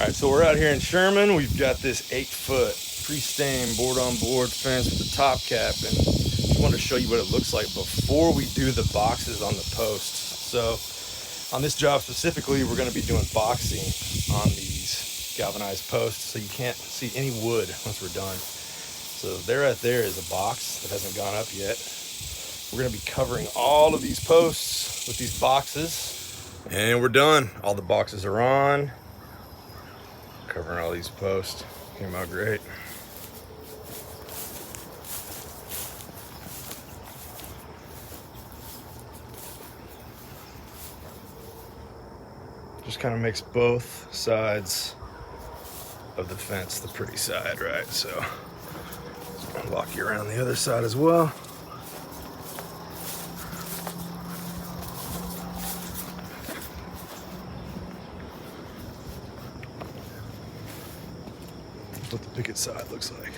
All right, so we're out here in Sherman. We've got this 8-foot pre-stained board-on-board fence with a top cap, and just wanted to show you what it looks like before we do the boxes on the posts. So on this job specifically, we're going to be doing boxing on these galvanized posts, so you can't see any wood once we're done. So there, right there is a box that hasn't gone up yet. We're going to be covering all of these posts with these boxes, and we're done. All the boxes are on. Covering all these posts. Came out great. Just kind of makes both sides of the fence the pretty side, right? So lock you around the other side as well. That's what the picket side looks like.